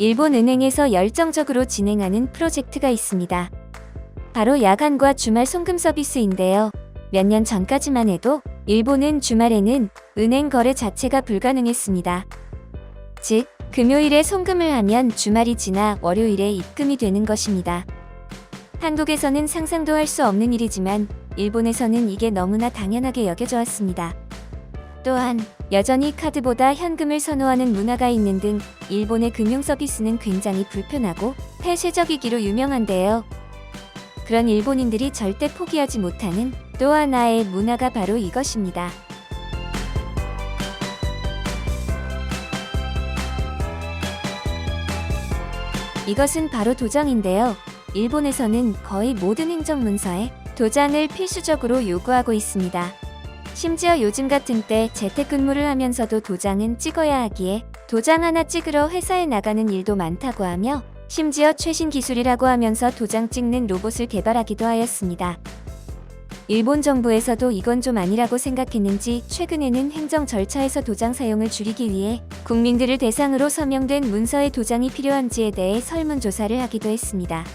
일본 은행에서 열정적으로 진행하는 프로젝트가 있습니다. 바로 야간과 주말 송금 서비스인데요. 몇 년 전까지만 해도 일본은 주말에는 은행 거래 자체가 불가능했습니다. 즉, 금요일에 송금을 하면 주말이 지나 월요일에 입금이 되는 것입니다. 한국에서는 상상도 할 수 없는 일이지만 일본에서는 이게 너무나 당연하게 여겨져 왔습니다. 또한 여전히 카드보다 현금을 선호하는 문화가 있는 등 일본의 금융 서비스는 굉장히 불편하고 폐쇄적이기로 유명한데요. 그런 일본인들이 절대 포기하지 못하는 또 하나의 문화가 바로 이것입니다. 이것은 바로 도장인데요. 일본에서는 거의 모든 행정문서에 도장을 필수적으로 요구하고 있습니다. 심지어 요즘 같은 때 재택근무를 하면서도 도장은 찍어야 하기에 도장 하나 찍으러 회사에 나가는 일도 많다고 하며 심지어 최신 기술이라고 하면서 도장 찍는 로봇을 개발하기도 하였습니다. 일본 정부에서도 이건 좀 아니라고 생각했는지 최근에는 행정 절차에서 도장 사용을 줄이기 위해 국민들을 대상으로 서명된 문서에 도장이 필요한지에 대해 설문조사를 하기도 했습니다.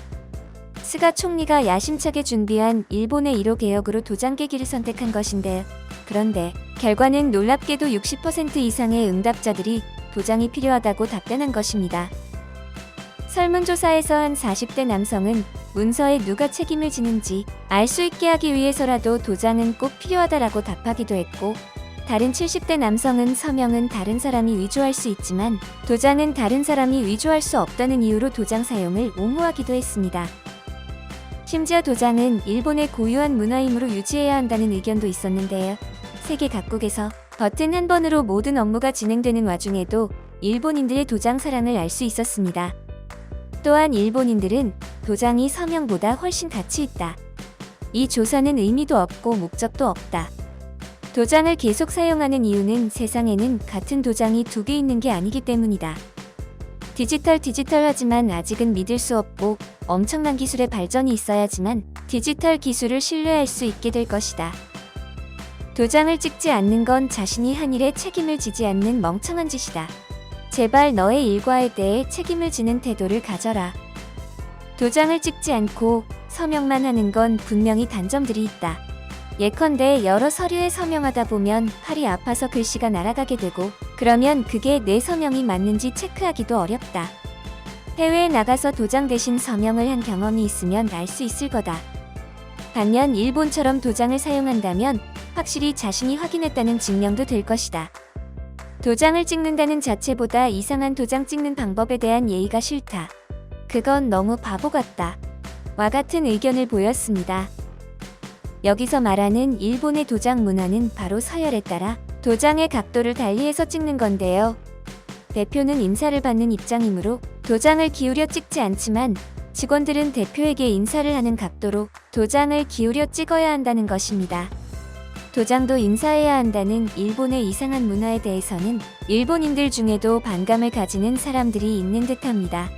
스가 총리가 야심차게 준비한 일본의 1호 개혁으로 도장 깨기를 선택한 것인데, 그런데 결과는 놀랍게도 60% 이상의 응답자들이 도장이 필요하다고 답변한 것입니다. 설문조사에서 한 40대 남성은 문서에 누가 책임을 지는지 알 수 있게 하기 위해서라도 도장은 꼭 필요하다라고 답하기도 했고, 다른 70대 남성은 서명은 다른 사람이 위조할 수 있지만 도장은 다른 사람이 위조할 수 없다는 이유로 도장 사용을 옹호하기도 했습니다. 심지어 도장은 일본의 고유한 문화이므로 유지해야 한다는 의견도 있었는데요. 세계 각국에서 버튼 한 번으로 모든 업무가 진행되는 와중에도 일본인들의 도장 사랑을 알 수 있었습니다. 또한 일본인들은 도장이 서명보다 훨씬 가치 있다. 이 조사는 의미도 없고 목적도 없다. 도장을 계속 사용하는 이유는 세상에는 같은 도장이 2개 있는 게 아니기 때문이다. 디지털하지만 아직은 믿을 수 없고 엄청난 기술의 발전이 있어야지만 디지털 기술을 신뢰할 수 있게 될 것이다. 도장을 찍지 않는 건 자신이 한 일에 책임을 지지 않는 멍청한 짓이다. 제발 너의 일과에 대해 책임을 지는 태도를 가져라. 도장을 찍지 않고 서명만 하는 건 분명히 단점들이 있다. 예컨대 여러 서류에 서명하다 보면 팔이 아파서 글씨가 날아가게 되고, 그러면 그게 내 서명이 맞는지 체크하기도 어렵다. 해외에 나가서 도장 대신 서명을 한 경험이 있으면 알 수 있을 거다. 반면 일본처럼 도장을 사용한다면 확실히 자신이 확인했다는 증명도 될 것이다. 도장을 찍는다는 자체보다 이상한 도장 찍는 방법에 대한 예의가 싫다. 그건 너무 바보 같다. 와 같은 의견을 보였습니다. 여기서 말하는 일본의 도장 문화는 바로 서열에 따라 도장의 각도를 달리해서 찍는 건데요. 대표는 인사를 받는 입장이므로 도장을 기울여 찍지 않지만 직원들은 대표에게 인사를 하는 각도로 도장을 기울여 찍어야 한다는 것입니다. 도장도 인사해야 한다는 일본의 이상한 문화에 대해서는 일본인들 중에도 반감을 가지는 사람들이 있는 듯합니다.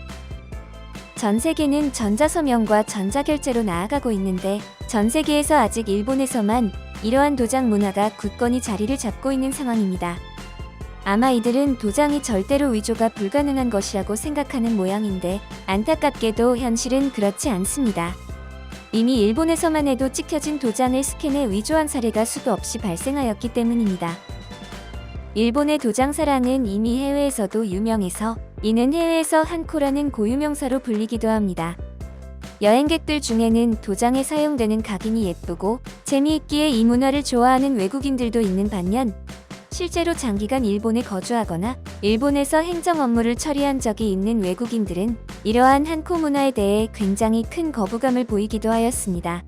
전 세계는 전자서명과 전자결제로 나아가고 있는데 전 세계에서 아직 일본에서만 이러한 도장 문화가 굳건히 자리를 잡고 있는 상황입니다. 아마 이들은 도장이 절대로 위조가 불가능한 것이라고 생각하는 모양인데 안타깝게도 현실은 그렇지 않습니다. 이미 일본에서만 해도 찍혀진 도장을 스캔해 위조한 사례가 수도 없이 발생하였기 때문입니다. 일본의 도장 사랑은 이미 해외에서도 유명해서 이는 해외에서 한코라는 고유명사로 불리기도 합니다. 여행객들 중에는 도장에 사용되는 각인이 예쁘고 재미있기에 이 문화를 좋아하는 외국인들도 있는 반면 실제로 장기간 일본에 거주하거나 일본에서 행정 업무를 처리한 적이 있는 외국인들은 이러한 한코 문화에 대해 굉장히 큰 거부감을 보이기도 하였습니다.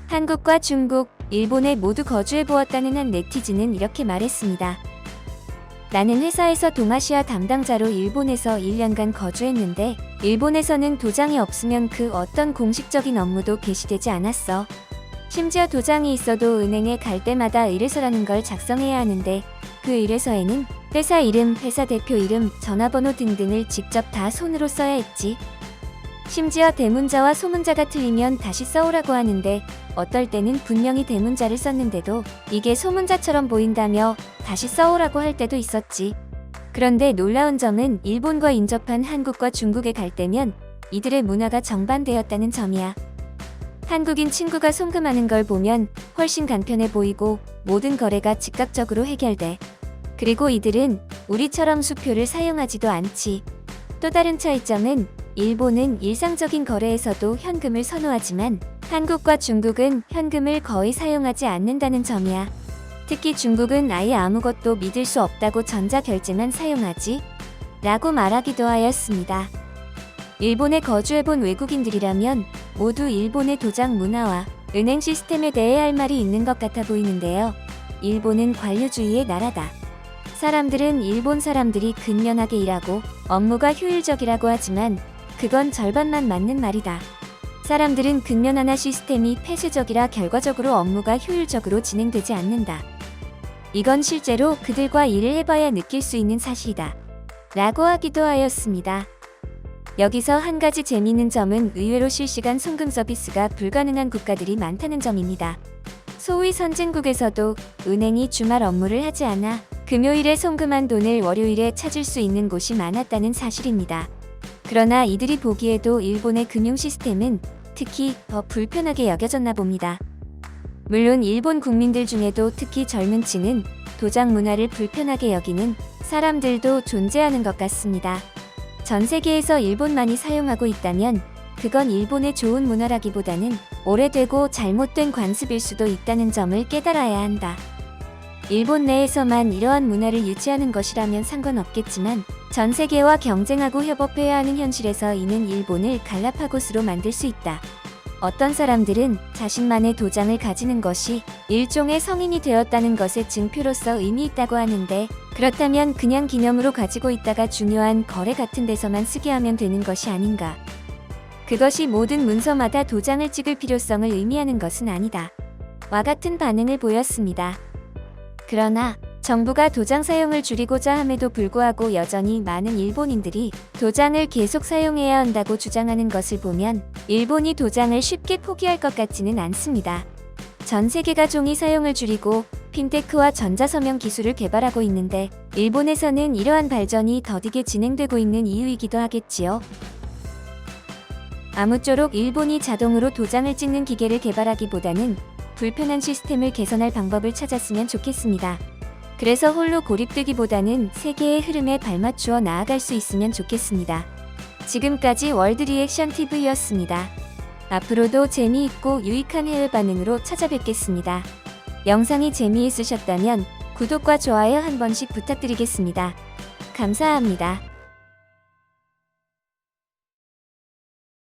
한국과 중국, 일본에 모두 거주해보았다는 한 네티즌은 이렇게 말했습니다. 나는 회사에서 동아시아 담당자로 일본에서 1년간 거주했는데 일본에서는 도장이 없으면 그 어떤 공식적인 업무도 개시되지 않았어. 심지어 도장이 있어도 은행에 갈 때마다 의뢰서라는 걸 작성해야 하는데 그 의뢰서에는 회사 이름, 회사 대표 이름, 전화번호 등등을 직접 다 손으로 써야 했지. 심지어 대문자와 소문자가 틀리면 다시 써오라고 하는데 어떨 때는 분명히 대문자를 썼는데도 이게 소문자처럼 보인다며 다시 써오라고 할 때도 있었지. 그런데 놀라운 점은 일본과 인접한 한국과 중국에 갈 때면 이들의 문화가 정반대였다는 점이야. 한국인 친구가 송금하는 걸 보면 훨씬 간편해 보이고 모든 거래가 즉각적으로 해결돼. 그리고 이들은 우리처럼 수표를 사용하지도 않지. 또 다른 차이점은 일본은 일상적인 거래에서도 현금을 선호하지만 한국과 중국은 현금을 거의 사용하지 않는다는 점이야. 특히 중국은 아예 아무것도 믿을 수 없다고 전자결제만 사용하지 라고 말하기도 하였습니다. 일본에 거주해본 외국인들이라면 모두 일본의 도장 문화와 은행 시스템에 대해 할 말이 있는 것 같아 보이는데요. 일본은 관료주의의 나라다. 사람들은 일본 사람들이 근면하게 일하고 업무가 효율적이라고 하지만 그건 절반만 맞는 말이다. 사람들은 근면하나 시스템이 폐쇄적이라 결과적으로 업무가 효율적으로 진행되지 않는다. 이건 실제로 그들과 일을 해봐야 느낄 수 있는 사실이다. 라고 하기도 하였습니다. 여기서 한 가지 재미있는 점은 의외로 실시간 송금 서비스가 불가능한 국가들이 많다는 점입니다. 소위 선진국에서도 은행이 주말 업무를 하지 않아 금요일에 송금한 돈을 월요일에 찾을 수 있는 곳이 많았다는 사실입니다. 그러나 이들이 보기에도 일본의 금융 시스템은 특히 더 불편하게 여겨졌나 봅니다. 물론 일본 국민들 중에도 특히 젊은 층은 도장 문화를 불편하게 여기는 사람들도 존재하는 것 같습니다. 전 세계에서 일본만이 사용하고 있다면 그건 일본의 좋은 문화라기보다는 오래되고 잘못된 관습일 수도 있다는 점을 깨달아야 한다. 일본 내에서만 이러한 문화를 유지하는 것이라면 상관없겠지만 전 세계와 경쟁하고 협업해야 하는 현실에서 이는 일본을 갈라파고스로 만들 수 있다. 어떤 사람들은 자신만의 도장을 가지는 것이 일종의 성인이 되었다는 것의 증표로서 의미 있다고 하는데 그렇다면 그냥 기념으로 가지고 있다가 중요한 거래 같은 데서만 쓰게 하면 되는 것이 아닌가. 그것이 모든 문서마다 도장을 찍을 필요성을 의미하는 것은 아니다. 와 같은 반응을 보였습니다. 그러나 정부가 도장 사용을 줄이고자 함에도 불구하고 여전히 많은 일본인들이 도장을 계속 사용해야 한다고 주장하는 것을 보면 일본이 도장을 쉽게 포기할 것 같지는 않습니다. 전 세계가 종이 사용을 줄이고 핀테크와 전자서명 기술을 개발하고 있는데 일본에서는 이러한 발전이 더디게 진행되고 있는 이유이기도 하겠지요. 아무쪼록 일본이 자동으로 도장을 찍는 기계를 개발하기보다는 불편한 시스템을 개선할 방법을 찾았으면 좋겠습니다. 그래서 홀로 고립되기보다는 세계의 흐름에 발맞추어 나아갈 수 있으면 좋겠습니다. 지금까지 월드 리액션 TV였습니다. 앞으로도 재미있고 유익한 해외 반응으로 찾아뵙겠습니다. 영상이 재미있으셨다면 구독과 좋아요 한 번씩 부탁드리겠습니다. 감사합니다.